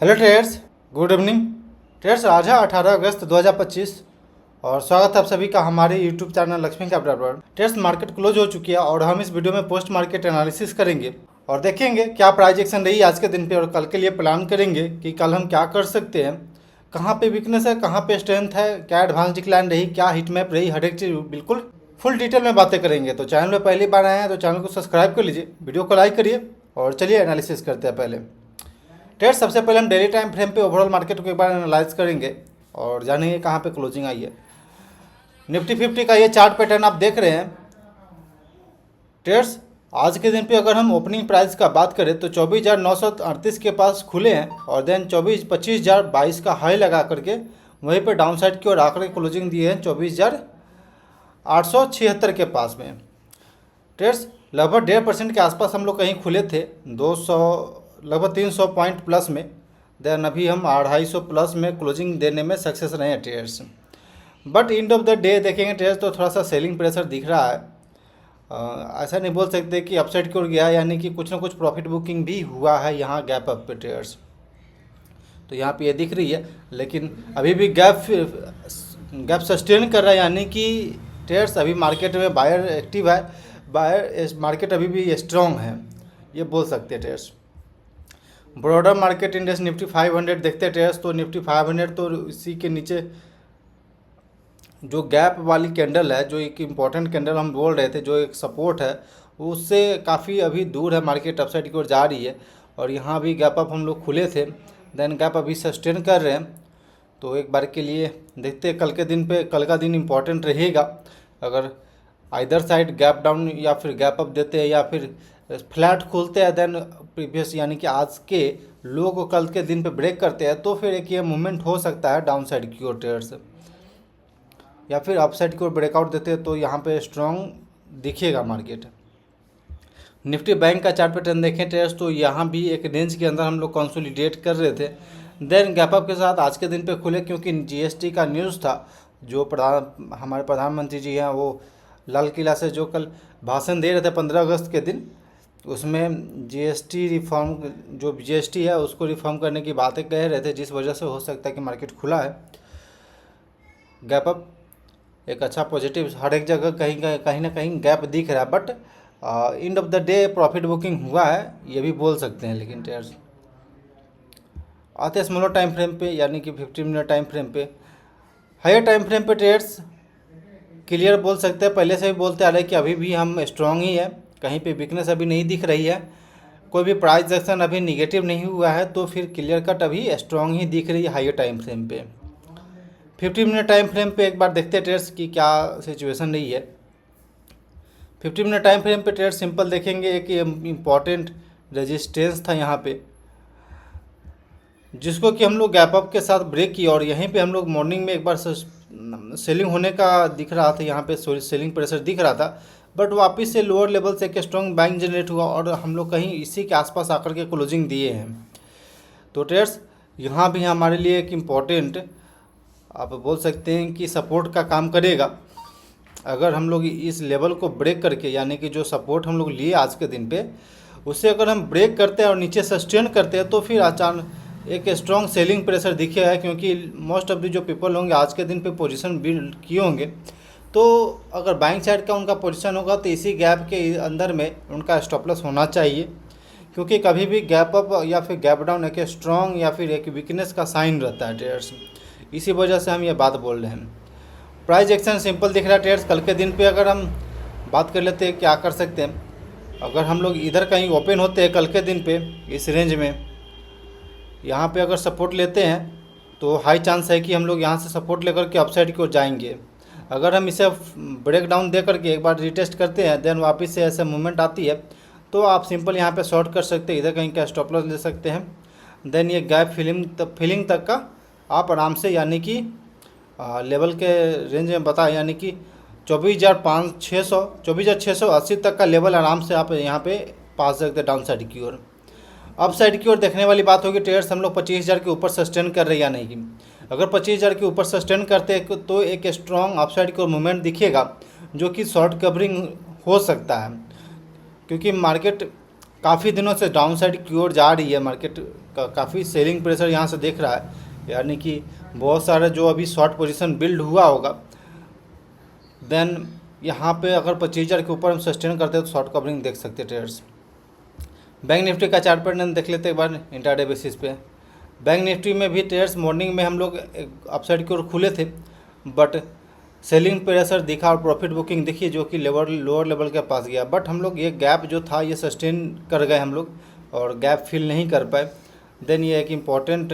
Hello traders, good evening. Traders, आज है 18 अगस्त 2025 और स्वागत है आप सभी का हमारे यूट्यूब चैनल लक्ष्मी कैपिटल पर। ट्रेडर्स, मार्केट क्लोज हो चुकी है और हम इस वीडियो में पोस्ट मार्केट एनालिसिस करेंगे और देखेंगे क्या प्राइस एक्शन रही आज के दिन पे और कल के लिए प्लान करेंगे कि कल हम क्या कर सकते हैं, कहाँ पे वीकनेस है, कहाँ पे स्ट्रेंथ है, क्या एडवांस डिक्लाइन रही, क्या हिट मैप रही, हर एक चीज़ बिल्कुल फुल डिटेल में बातें करेंगे। तो चैनल में पहली बार आए हैं तो चैनल को सब्सक्राइब कर लीजिए, वीडियो को लाइक करिए और चलिए एनालिसिस करते हैं। पहले ट्रेड, सबसे पहले हम डेली टाइम फ्रेम पे ओवरऑल मार्केट को एक बार एनालाइज करेंगे और जानेंगे कहाँ पे क्लोजिंग आई है। निफ्टी 50 का ये चार्ट पैटर्न आप देख रहे हैं। ट्रेड्स, आज के दिन पे अगर हम ओपनिंग प्राइस का बात करें तो 24,938 के पास खुले हैं और देन 25,022 का हाई लगा करके वहीं पे डाउन साइड की ओर आकर क्लोजिंग दिए हैं 24,876 के पास में। ट्रेड्स, लगभग 1.5% के आसपास हम लोग कहीं खुले थे, 200 लगभग 300 पॉइंट प्लस में। देन अभी हम 250 प्लस में क्लोजिंग देने में सक्सेस रहे हैं traders. But end of the day देखेंगे ट्रेडर्स तो थोड़ा सा सेलिंग प्रेशर दिख रहा है। ऐसा नहीं बोल सकते कि अपसाइड की ओर गया, यानी कि कुछ ना कुछ प्रॉफिट बुकिंग भी हुआ है यहाँ गैप अप पे ट्रेडर्स। तो यहाँ पे ये दिख रही है, लेकिन अभी भी गैप सस्टेन कर रहा है, यानी कि ट्रेडर्स अभी मार्केट में बायर एक्टिव है, बायर मार्केट अभी भी स्ट्रॉन्ग है, ये बोल सकते हैं traders. Broader market index Nifty 500 देखते हैं ट्रेडर्स, तो निफ्टी 500 तो इसी के नीचे जो गैप वाली कैंडल है, जो एक इम्पॉर्टेंट कैंडल हम बोल रहे थे, जो एक सपोर्ट है, उससे काफ़ी अभी दूर है। मार्केट अपसाइड की ओर जा रही है और यहाँ भी गैप अप हम लोग खुले थे, देन गैप अभी सस्टेन कर रहे हैं। तो एक बार के लिए देखते हैं कल के दिन पे, कल का दिन इम्पॉर्टेंट रहेगा। अगर आइदर साइड गैप डाउन या फिर गैप अप देते हैं या फिर फ्लैट खोलते हैं, देन प्रीवियस यानी कि आज के लो को कल के दिन पे ब्रेक करते हैं, तो फिर एक ये मूवमेंट हो सकता है डाउन साइड की ओर ट्रेडर्स, या फिर अप साइड की ओर ब्रेकआउट देते हैं तो यहाँ पे स्ट्रॉन्ग दिखेगा मार्केट। निफ्टी बैंक का चार्ट पैटर्न देखें ट्रेडर्स, तो यहाँ भी एक रेंज के अंदर हम लोग कंसोलिडेट कर रहे थे, देन गैप अप के साथ आज के दिन पे खुले, क्योंकि जीएसटी का न्यूज़ था। जो हमारे प्रधानमंत्री जी हैं वो लाल किला से जो कल भाषण दे रहे थे 15 अगस्त के दिन, उसमें जीएसटी रिफॉर्म, जो जीएसटी है उसको रिफॉर्म करने की बातें कह रहे थे, जिस वजह से हो सकता है कि मार्केट खुला है। गैप अप एक अच्छा पॉजिटिव, हर एक जगह कहीं ना कहीं गैप दिख रहा है, but end of the day profit booking हुआ है, ये भी बोल सकते हैं। लेकिन ट्रेडर्स आते हैं स्मॉलर टाइम फ्रेम पे, यानी कि 15 मिनट टाइम फ्रेम पे। हायर टाइम फ्रेम पे ट्रेड्स क्लियर बोल सकते हैं, पहले से भी बोलते आ रहे हैं कि अभी भी हम स्ट्रॉन्ग ही है, कहीं पे वीकनेस अभी नहीं दिख रही है, कोई भी प्राइस एक्शन अभी निगेटिव नहीं हुआ है, तो फिर क्लियर कट अभी स्ट्रॉन्ग ही दिख रही है हायर टाइम फ्रेम पे। 50 मिनट टाइम फ्रेम पे एक बार देखते हैं ट्रेड्स की क्या सिचुएशन रही है। 50 मिनट टाइम फ्रेम पे ट्रेड सिंपल देखेंगे, एक इम्पॉर्टेंट रेजिस्टेंस था यहाँ पे, जिसको कि हम लोग गैप अप के साथ ब्रेक किया और यहीं पे हम लोग मॉर्निंग में एक बार सेलिंग होने का दिख रहा था, यहाँ पे सेलिंग प्रेशर दिख रहा था, बट वापस से लोअर लेवल से एक स्ट्रॉन्ग बाइंग जनरेट हुआ और हम लोग कहीं इसी के आसपास आकर के क्लोजिंग दिए हैं। तो ट्रेड्स यहाँ भी हमारे लिए एक इम्पॉर्टेंट, आप बोल सकते हैं कि सपोर्ट का काम करेगा। अगर हम लोग इस लेवल को ब्रेक करके, यानी कि जो सपोर्ट हम लोग लिए आज के दिन पे, उससे अगर हम ब्रेक करते हैं और नीचे सस्टेन करते हैं, तो फिर अचानक एक स्ट्रॉन्ग सेलिंग प्रेशर दिखेगा, क्योंकि मोस्ट ऑफ द जो पीपल होंगे आज के दिन पे पोजीशन बिल्ड किए होंगे, तो अगर बाइंग साइड का उनका पोजीशन होगा तो इसी गैप के अंदर में उनका स्टॉप लॉस होना चाहिए, क्योंकि कभी भी गैप अप या फिर गैप डाउन एक स्ट्रॉन्ग या फिर एक वीकनेस का साइन रहता है ट्रेडर्स। इसी वजह से हम ये बात बोल रहे हैं। प्राइस एक्शन सिंपल दिख रहा है ट्रेडर्स। कल के दिन पे अगर हम बात कर लेते हैं क्या कर सकते हैं, अगर हम लोग इधर कहीं ओपन होते हैं कल के दिन पे इस रेंज में, यहाँ पे अगर सपोर्ट लेते हैं तो हाई चांस है कि हम लोग यहाँ से सपोर्ट लेकर के अपसाइड की ओर जाएंगे। अगर हम इसे ब्रेक डाउन दे करके एक बार रिटेस्ट करते हैं, देन वापस से ऐसे मूवमेंट आती है, तो आप सिंपल यहाँ पे शॉर्ट कर सकते हैं, इधर कहीं का स्टॉप लॉस ले सकते हैं। देन ये गैप फिलिंग तक का आप आराम से, यानी कि लेवल के रेंज में बताएं, यानी कि 24,680 तक का लेवल आराम से आप यहाँ पे पा सकते हैं डाउन साइड की ओर। अप साइड की ओर देखने वाली बात होगी ट्रेडर्स, हम लोग 25,000 के ऊपर सस्टेन कर रहे हैं या नहीं। अगर 25,000 के ऊपर सस्टेन करते हैं तो एक स्ट्रॉन्ग अप साइड की ओर मूवमेंट दिखेगा, जो कि शॉर्ट कवरिंग हो सकता है, क्योंकि मार्केट काफ़ी दिनों से डाउन साइड की ओर जा रही है मार्केट का, काफ़ी सेलिंग प्रेशर यहाँ से दिख रहा है, यानी कि बहुत सारे जो अभी शॉर्ट पोजीशन बिल्ड हुआ होगा, देन यहाँ पे अगर 25,000 के ऊपर हम सस्टेन करते हैं तो शॉर्ट कवरिंग देख सकते हैं ट्रेडर्स। बैंक निफ्टी का चार्ट पैटर्न देख लेते हैं एक बार इंट्राडे बेसिस पे। बैंक निफ्टी में भी ट्रेडर्स मॉर्निंग में हम लोग अपसाइड की ओर खुले थे, बट सेलिंग प्रेशर दिखा और प्रॉफिट बुकिंग देखिए जो कि लोअर लेवल के पास गया, बट हम लोग ये गैप जो था ये सस्टेन कर गए हम लोग और गैप फिल नहीं कर पाए। देन ये एक इम्पॉर्टेंट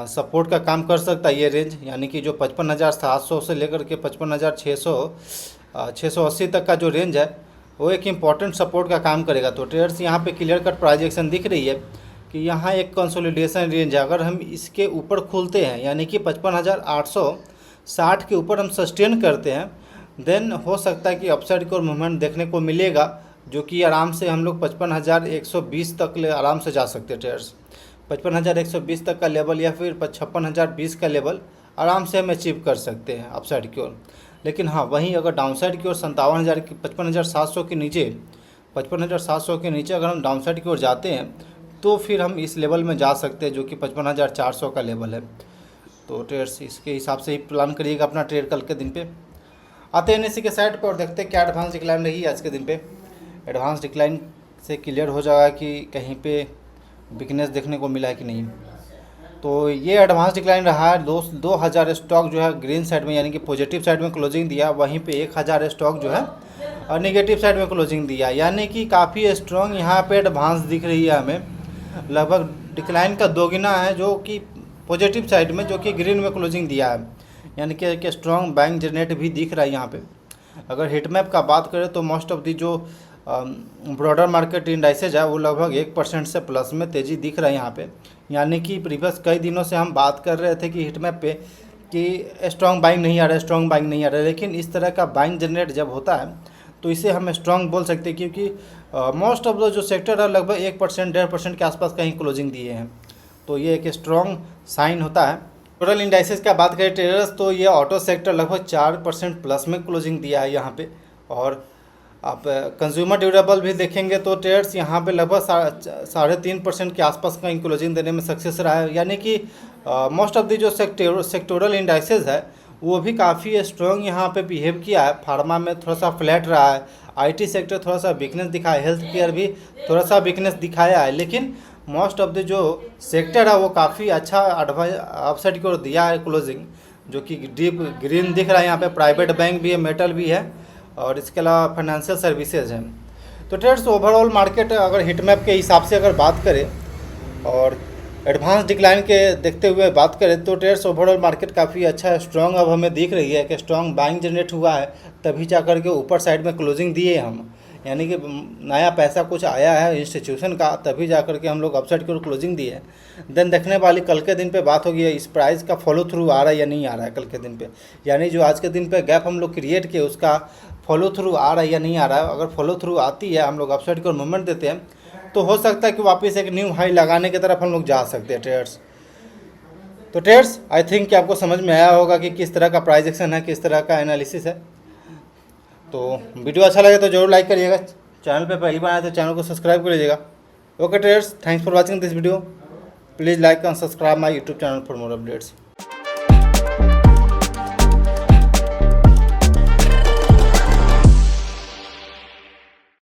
सपोर्ट का काम कर सकता है ये रेंज, यानी कि जो 55,700 से लेकर के 55,680 तक का जो रेंज है वो एक इम्पॉर्टेंट सपोर्ट का काम करेगा। तो ट्रेडर्स यहाँ पे क्लियर कट प्राइस एक्शन दिख रही है कि यहाँ एक कंसोलिडेशन रेंज है, अगर हम इसके ऊपर खुलते हैं यानी कि 55,860 के ऊपर हम सस्टेन करते हैं, देन हो सकता है कि अपसाइड की ओर मूवमेंट देखने को मिलेगा, जो कि आराम से हम लोग 55,120 तक ले आराम से जा सकते हैं ट्रेडर्स। 55,120 तक का लेवल या फिर 56,020 का लेवल आराम से हम अचीव कर सकते हैं अपसाइड की ओर। लेकिन हाँ, वहीं अगर डाउन साइड की ओर 57,000 की 55,700 के नीचे 55,700 के नीचे अगर हम डाउन साइड की ओर जाते हैं तो फिर हम इस लेवल में जा सकते हैं जो कि 55,400 का लेवल है। तो ट्रेड्स इसके हिसाब से ही प्लान करिएगा अपना ट्रेड कल के दिन पे। आते हैं एनएससी के साइड पर और देखते हैं क्या एडवांस डिक्लाइन रही है आज के दिन पे। एडवांस डिक्लाइन से क्लियर हो जाएगा कि कहीं पे वीकनेस देखने को मिला है कि नहीं। तो ये एडवांस डिक्लाइन रहा है। 2,000 स्टॉक जो है ग्रीन साइड में यानी कि पॉजिटिव साइड में क्लोजिंग दिया, वहीं पे 1,000 स्टॉक जो है और नेगेटिव साइड में क्लोजिंग दिया, यानी कि काफ़ी स्ट्रॉन्ग यहाँ पे एडवांस दिख रही है हमें। लगभग डिक्लाइन का दोगुना है जो कि पॉजिटिव साइड में, जो कि ग्रीन में क्लोजिंग दिया है, यानी कि स्ट्रॉन्ग बैंक जनरेट भी दिख रहा है यहाँ पे। अगर हिट मैप का बात करें तो मोस्ट ऑफ दी जो ब्रॉडर मार्केट इंडाइसेज है वो लगभग 1% से प्लस में तेज़ी दिख रहा है यहाँ पे, यानी कि प्रीवियस कई दिनों से हम बात कर रहे थे कि हिट मैप पे कि स्ट्रॉन्ग बाइंग नहीं आ रहा है, स्ट्रॉन्ग बाइंग नहीं आ रहा है, लेकिन इस तरह का बाइंग जनरेट जब होता है तो इसे हम स्ट्रॉन्ग बोल सकते हैं, क्योंकि मोस्ट ऑफ द जो सेक्टर है लगभग 1% 1.5% के आसपास कहीं क्लोजिंग दिए हैं, तो ये एक स्ट्रॉन्ग साइन होता है। टोटल इंडाइसेस का बात करें ट्रेडर्स तो ये ऑटो सेक्टर लगभग 4% प्लस में क्लोजिंग दिया है यहाँ पे, और आप कंज्यूमर ड्यूरेबल भी देखेंगे तो ट्रेड्स यहाँ पे लगभग 3.5% के आसपास का क्लोजिंग देने में सक्सेस रहा है, यानी कि मोस्ट ऑफ दी जो सेक्टोरल इंडाइसेस है वो भी काफ़ी स्ट्रॉन्ग यहाँ पे बिहेव किया है। फार्मा में थोड़ा सा फ्लैट रहा है, आईटी सेक्टर थोड़ा सा वीकनेस दिखाया, हेल्थ केयर भी थोड़ा सा वीकनेस दिखाया है, लेकिन मोस्ट ऑफ द जो सेक्टर है वो काफ़ी अच्छा अपसाइड की ओर दिया है क्लोजिंग, जो कि डीप ग्रीन दिख रहा है यहाँ पे। प्राइवेट बैंक भी है, मेटल भी है और इसके अलावा फाइनेंशियल सर्विसेज हैं। तो ट्रेड्स ओवरऑल मार्केट अगर हिट मैप के हिसाब से अगर बात करें और एडवांस डिक्लाइन के देखते हुए बात करें तो ट्रेड्स ओवरऑल मार्केट काफ़ी अच्छा स्ट्रॉन्ग अब हमें दिख रही है कि स्ट्रॉन्ग बाइंग जनरेट हुआ है, तभी जा कर के ऊपर साइड में क्लोजिंग दिए हम, यानी कि नया पैसा कुछ आया है इंस्टीट्यूशन का, तभी जा कर के हम लोग अपसाइड की ओर क्लोजिंग दिए। देन देखने वाली कल के दिन पे बात होगी इस प्राइस का फॉलो थ्रू आ रहा है या नहीं आ रहा है कल के दिन पे, यानी जो आज के दिन पे गैप हम लोग क्रिएट किए उसका फॉलो थ्रू आ रहा है या नहीं आ रहा है। अगर फॉलो थ्रू आती है, हम लोग अपसाइड की ओर मूवमेंट देते हैं, तो हो सकता है कि वापस एक न्यू हाई लगाने की तरफ हम लोग जा सकते हैं ट्रेड्स। तो ट्रेड्स आई थिंक कि आपको समझ में आया होगा कि किस तरह का प्राइस एक्शन है, किस तरह का एनालिसिस है। तो वीडियो अच्छा लगे तो जरूर लाइक करिएगा, चैनल पे पहली बार आए तो चैनल को सब्सक्राइब कर लीजिएगा। Okay trades, thanks for watching this video, please like and subscribe my YouTube channel for more updates.